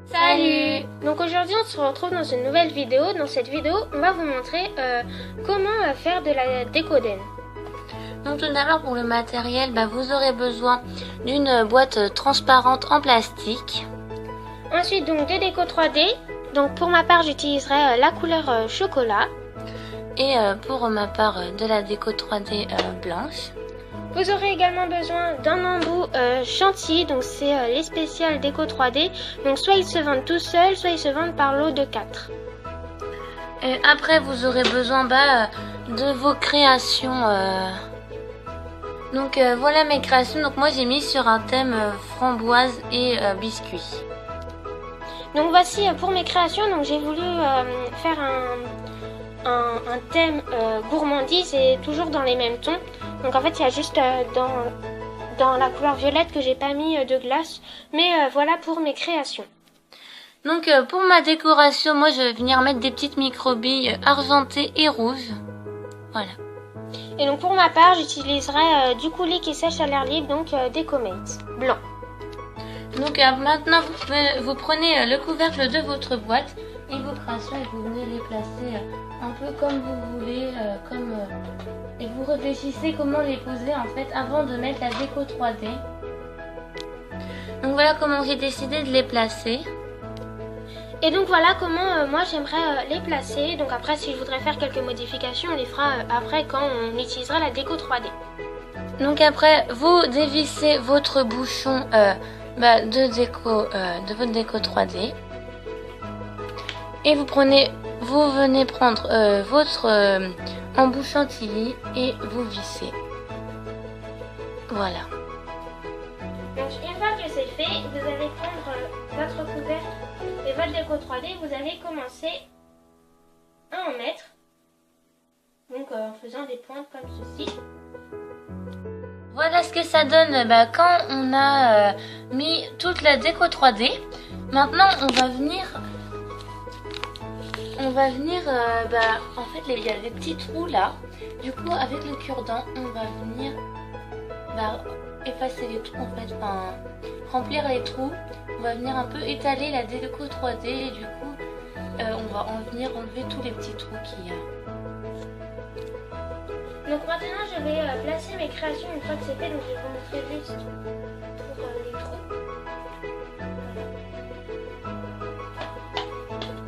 Salut! Donc aujourd'hui on se retrouve dans une nouvelle vidéo. Dans cette vidéo on va vous montrer comment faire de la décoden. Donc tout d'abord pour le matériel, vous aurez besoin d'une boîte transparente en plastique. Ensuite donc des décos 3D. Donc pour ma part j'utiliserai la couleur chocolat. Et pour ma part de la déco 3D blanche. Vous aurez également besoin d'un embout chantilly, donc c'est les spéciales déco 3D. Donc soit ils se vendent tout seuls, soit ils se vendent par lot de 4. Et après vous aurez besoin de vos créations. Donc voilà mes créations. Donc moi j'ai mis sur un thème framboise et biscuit. Donc voici pour mes créations. Donc j'ai voulu faire un thème gourmandise et toujours dans les mêmes tons. Donc en fait il y a juste dans la couleur violette que j'ai pas mis de glace. Mais voilà pour mes créations. Donc pour ma décoration, moi je vais venir mettre des petites microbilles argentées et rouges. Voilà. Et donc pour ma part j'utiliserai du coulis qui sèche à l'air libre, donc des Comates blancs. Donc maintenant vous prenez le couvercle de votre boîte et vos créations et vous venez les placer un peu comme vous voulez, et vous réfléchissez comment les poser en fait avant de mettre la déco 3D. Donc voilà comment j'ai décidé de les placer. Et donc voilà comment moi j'aimerais les placer. Donc après si je voudrais faire quelques modifications on les fera après quand on utilisera la déco 3D. Donc après vous dévissez votre bouchon de votre déco 3D. Et vous venez prendre votre embout chantilly et vous vissez. Voilà. Donc une fois que c'est fait, vous allez prendre votre couvercle et votre déco 3D, vous allez commencer à en mettre. Donc en faisant des pointes comme ceci. Voilà ce que ça donne quand on a mis toute la déco 3D. Maintenant on va venir en fait il y a des petits trous là. Du coup avec le cure-dent on va venir effacer les trous en fait, remplir les trous. On va venir un peu étaler la déco 3D et du coup on va venir enlever tous les petits trous qu'il y a. Donc maintenant je vais placer mes créations une fois que c'est fait, donc je vais vous montrer juste pour les trous.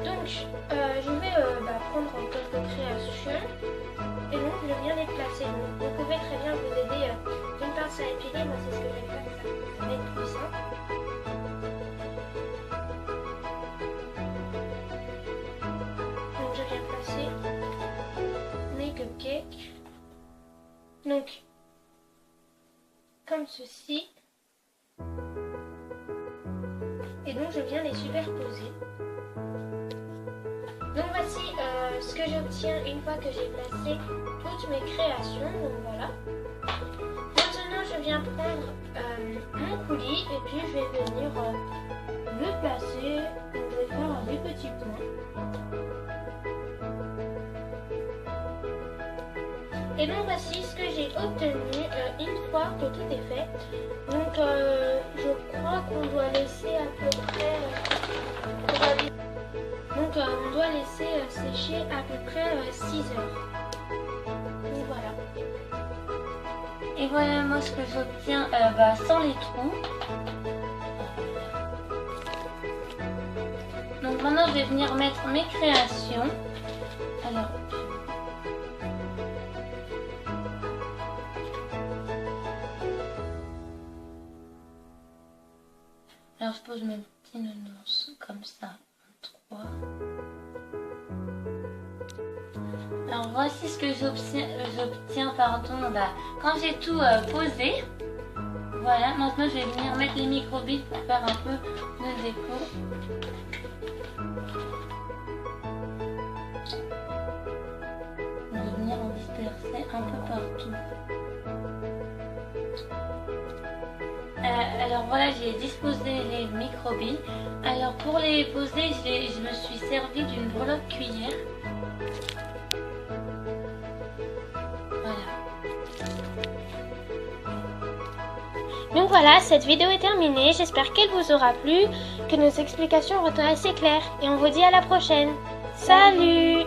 Donc je vais prendre quelques créations et donc je viens les placer. Donc, vous pouvez très bien vous aider d'une pince à épiler, moi c'est ce que je vais faire, ça va être plus simple. Donc je viens placer mes cupcakes. Donc, comme ceci. Et donc, je viens les superposer. Donc, voici ce que j'obtiens une fois que j'ai placé toutes mes créations. Donc, voilà. Maintenant, je viens prendre mon coulis et puis je vais venir le placer. Donc, je vais faire des petits points. Et donc voici ce que j'ai obtenu une fois que tout est fait. Donc je crois qu'on doit laisser à peu près on doit laisser sécher à peu près 6 heures. Donc voilà. Et voilà moi ce que j'obtiens sans les trous. Donc maintenant je vais venir mettre mes créations. Alors je pose mes petits nounours comme ça en 3. Alors voici ce que j'obtiens quand j'ai tout posé. Voilà, maintenant je vais venir mettre les microbilles pour faire un peu de déco. Je vais venir en disperser un peu partout. Alors voilà, j'ai disposé les microbilles. Alors pour les poser, je me suis servi d'une breloque cuillère. Voilà. voilà, cette vidéo est terminée. J'espère qu'elle vous aura plu, que nos explications auront été assez claires. Et on vous dit à la prochaine. Salut!